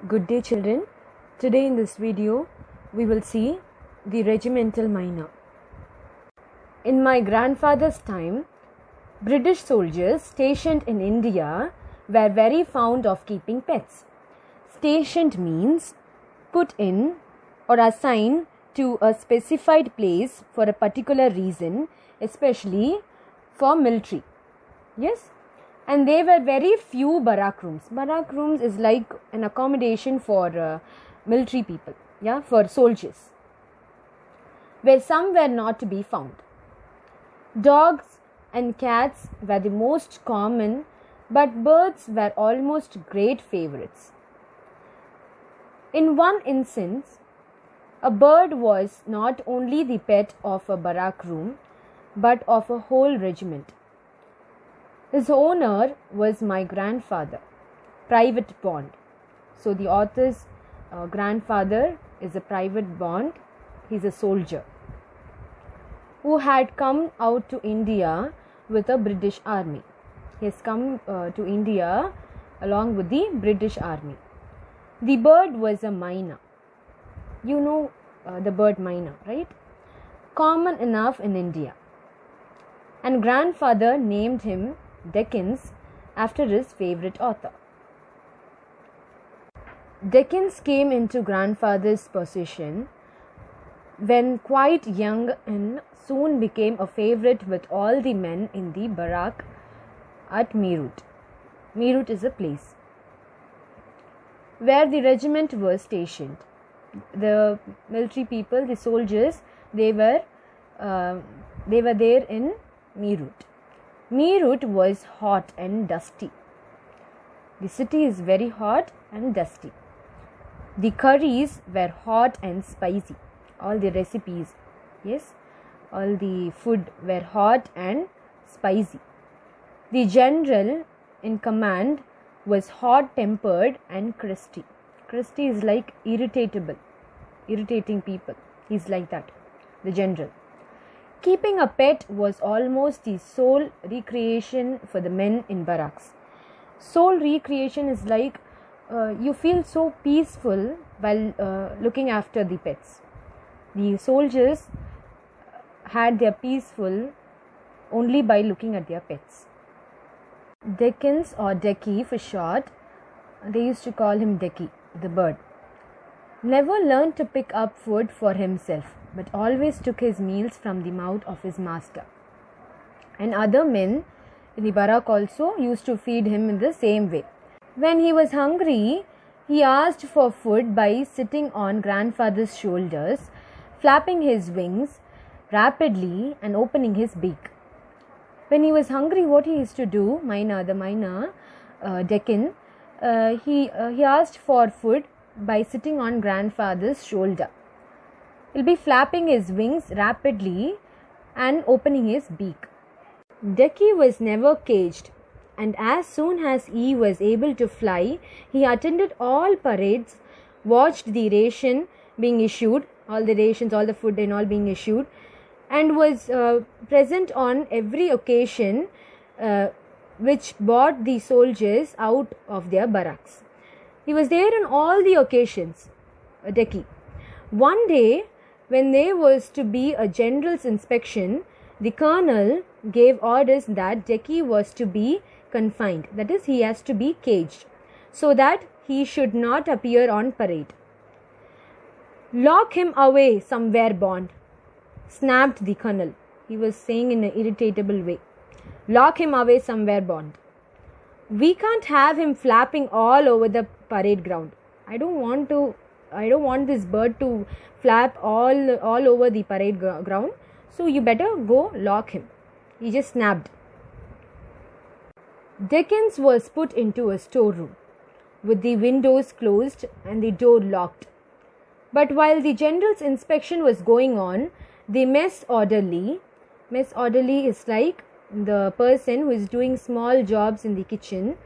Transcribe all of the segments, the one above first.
Good day children. Today in this video we will see the regimental mynah. In my grandfather's time, British soldiers stationed in India were very fond of keeping pets. Stationed means put in or assigned to a specified place for a particular reason, especially for military. Yes? And there were very few barrack rooms. Barrack rooms is like an accommodation for military people, for soldiers, where some were not to be found. Dogs and cats were the most common, but birds were almost great favorites. In one instance, a bird was not only the pet of a barrack room, but of a whole regiment. His owner was my grandfather, Private Bond. So the author's grandfather is a Private Bond. He's a soldier who had come out to India with a British army. He has come to India along with the British army. The bird was a mynah. You know the bird mynah, right? Common enough in India. And grandfather named him Dickens after his favorite author. Dickens came into grandfather's possession when quite young and soon became a favorite with all the men in the barrack at Meerut. Meerut is a place where the regiment was stationed. The military people, the soldiers, they were there in Meerut. Meerut was hot and dusty. The city is very hot and dusty. The curries were hot and spicy. All the recipes, all the food were hot and spicy. The general in command was hot-tempered and crusty. Crusty is like irritating people. He's like that, the general. Keeping a pet was almost the sole recreation for the men in barracks. Sole recreation is like you feel so peaceful while looking after the pets. The soldiers had their peaceful only by looking at their pets. Dickens, or Decky for short, they used to call him Decky, the bird, never learned to pick up food for himself, but always took his meals from the mouth of his master. And other men in the barrack also used to feed him in the same way. When he was hungry, he asked for food by sitting on grandfather's shoulders, flapping his wings rapidly and opening his beak. When he was hungry, what he used to do, Deccan, he asked for food by sitting on grandfather's shoulder. He'll be flapping his wings rapidly and opening his beak. Decky was never caged, and as soon as he was able to fly, he attended all parades, watched the ration being issued, all the rations, all the food and all being issued, and was present on every occasion which brought the soldiers out of their barracks. He was there on all the occasions, Decky. One day, when there was to be a general's inspection, the colonel gave orders that Decky was to be confined, that is, he has to be caged, so that he should not appear on parade. "Lock him away somewhere, Bond," snapped the colonel. He was saying in an irritable way. "Lock him away somewhere, Bond. We can't have him flapping all over the parade ground. I don't want this bird to flap all over the parade ground. So you better go lock him." He just snapped. Dickens was put into a storeroom with the windows closed and the door locked. But while the general's inspection was going on, the mess orderly is like the person who is doing small jobs in the kitchen,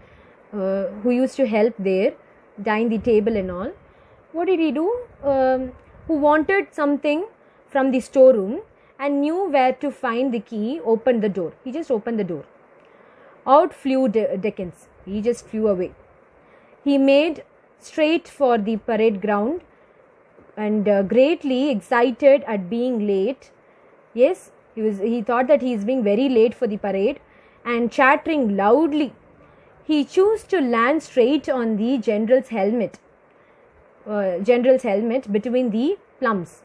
who used to help there, dine the table and all. What did he do? Who wanted something from the storeroom and knew where to find the key, opened the door. He just opened the door. Out flew Dickens. He just flew away. He made straight for the parade ground and greatly excited at being late. Yes, he thought that he is being very late for the parade, and chattering loudly, he chose to land straight on the general's helmet between the plums.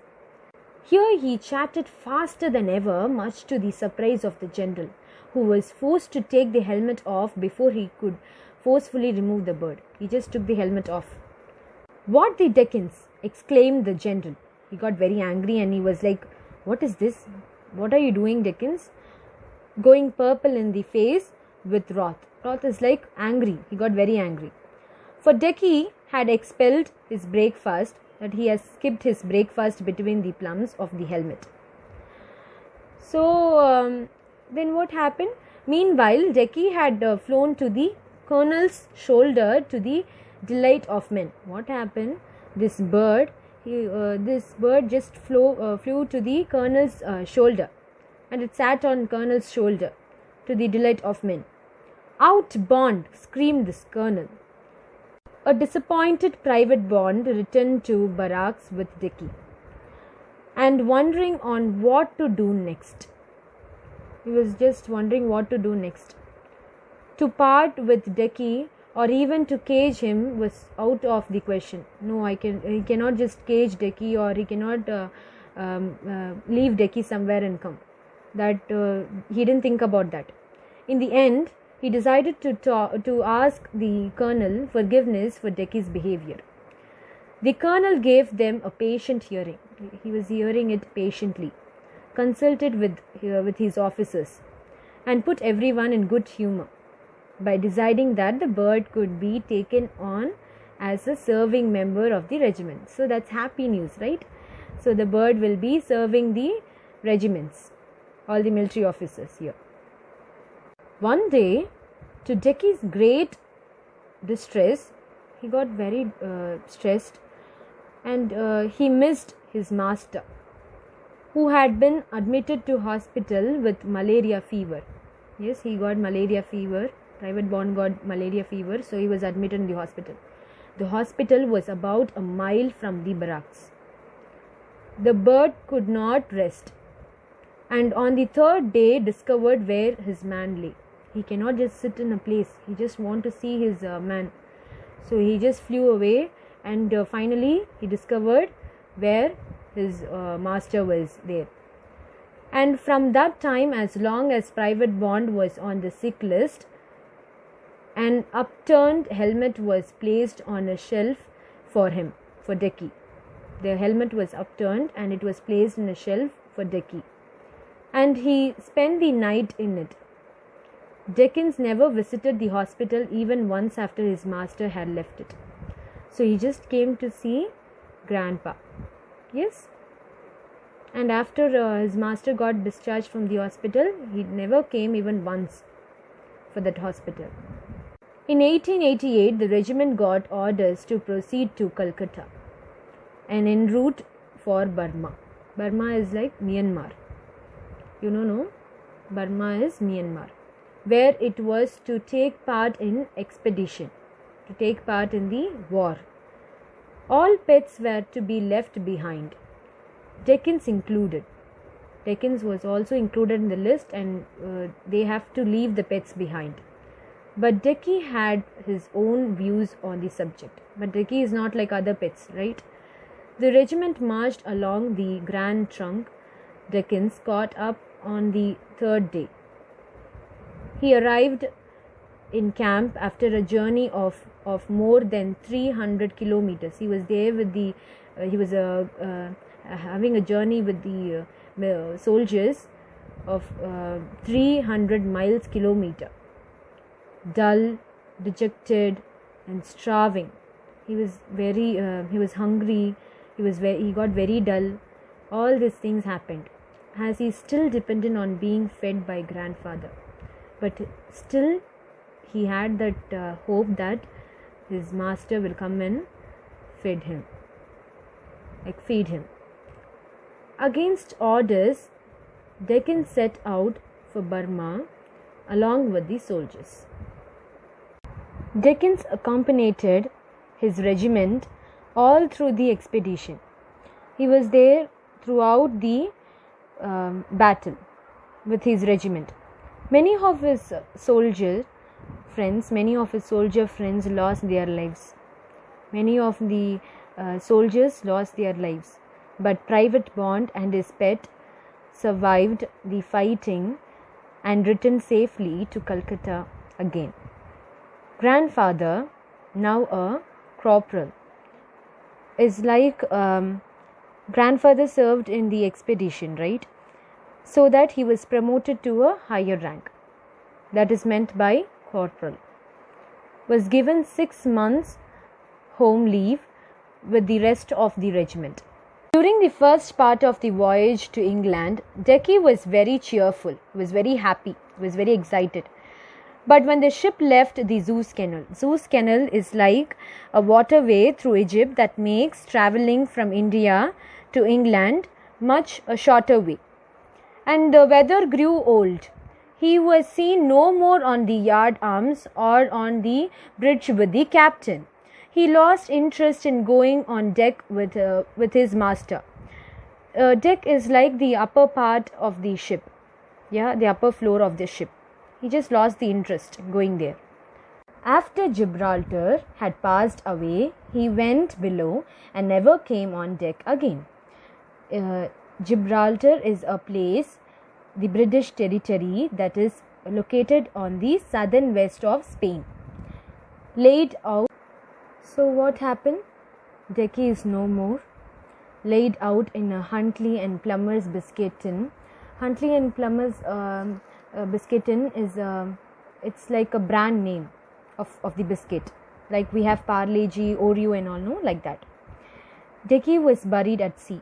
Here he chatted faster than ever, much to the surprise of the general, who was forced to take the helmet off before he could forcefully remove the bird. He just took the helmet off. "What the dickens!" exclaimed the general. He got very angry and he was like, "What is this? What are you doing, Dickens?" Going purple in the face with wrath. Wrath is like angry. He got very angry. For Decky had expelled his breakfast, that he has skipped his breakfast between the plums of the helmet. So then what happened? Meanwhile, Decky had flown to the colonel's shoulder to the delight of men. What happened? This bird just flew to the colonel's shoulder, and it sat on colonel's shoulder to the delight of men. "Out, Bond!" screamed this colonel. A disappointed Private Bond returned to barracks with Decky, and wondering on what to do next. He was just wondering what to do next. To part with Decky or even to cage him was out of the question. No, he cannot just cage Decky, or he cannot leave Decky somewhere and come. That he didn't think about that. In the end, he decided to ask the colonel forgiveness for Decky's behavior. The colonel gave them a patient hearing. He was hearing it patiently, consulted with his officers, and put everyone in good humor by deciding that the bird could be taken on as a serving member of the regiment. So that's happy news, right? So the bird will be serving the regiments, all the military officers here. One day, to Decky's great distress, he got very stressed, and he missed his master, who had been admitted to hospital with malaria fever. Yes, he got malaria fever. Private Bond got malaria fever, so he was admitted in the hospital. The hospital was about a mile from the barracks. The bird could not rest, and on the third day discovered where his man lay. He cannot just sit in a place. He just want to see his man. So he just flew away, and finally he discovered where his master was there. And from that time, as long as Private Bond was on the sick list, an upturned helmet was placed on a shelf for him, for Decky. The helmet was upturned and it was placed in a shelf for Decky, and he spent the night in it. Dickens never visited the hospital even once after his master had left it. So he just came to see Grandpa. Yes. And after his master got discharged from the hospital, he never came even once for that hospital. In 1888, the regiment got orders to proceed to Calcutta and en route for Burma. Burma is like Myanmar. You know, no? Burma is Myanmar, where it was to take part in expedition, to take part in the war. All pets were to be left behind, Dickens included. Dickens was also included in the list, and they have to leave the pets behind. But Decky had his own views on the subject. But Decky is not like other pets, right? The regiment marched along the Grand Trunk. Dickens caught up on the third day. He arrived in camp after a journey of more than 300 kilometers. He was there with the having a journey with the soldiers of 300 miles kilometer. Dull, dejected, and starving. He was he was hungry. He got very dull. All these things happened, as he still depended on being fed by grandfather. But still, he had that hope that his master will come and feed him. Against orders, Dickens set out for Burma along with the soldiers. Dickens accompanied his regiment all through the expedition. He was there throughout the battle with his regiment. Many of his soldier friends lost their lives. Many of the soldiers lost their lives, but Private Bond and his pet survived the fighting and returned safely to Calcutta again. Grandfather, now a corporal, is like grandfather served in the expedition, right? So that he was promoted to a higher rank. That is meant by corporal. Was given 6 months home leave with the rest of the regiment. During the first part of the voyage to England, Dickie was very cheerful, was very happy, was very excited. But when the ship left the Suez Canal is like a waterway through Egypt that makes travelling from India to England much a shorter way. And the weather grew old. He was seen no more on the yard arms or on the bridge with the captain. He lost interest in going on deck with his master. Deck is like the upper part of the ship, the upper floor of the ship. He just lost the interest in going there. After Gibraltar had passed away, he went below and never came on deck again. Gibraltar is a place, the British territory, that is located on the southern west of Spain. Laid out. So what happened? Dickie is no more. Laid out in a Huntley and Plummer's biscuit tin. Huntley and Plummer's biscuit tin is it's like a brand name of the biscuit. Like we have Parle-G, Oreo and all, no? Like that. Dickie was buried at sea.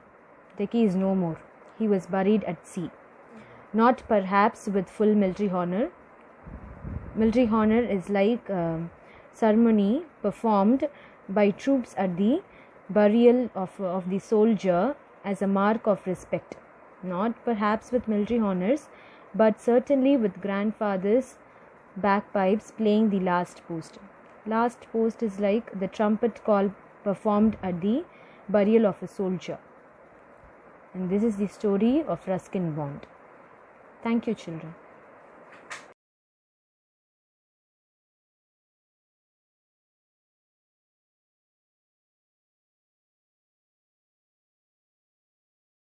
Dickie is no more. He was buried at sea. Not perhaps with full military honor. Military honor is like ceremony performed by troops at the burial of the soldier as a mark of respect. Not perhaps with military honors, but certainly with grandfather's bagpipes playing the last post. Last post is like the trumpet call performed at the burial of a soldier. And this is the story of Ruskin Bond. Thank you, children.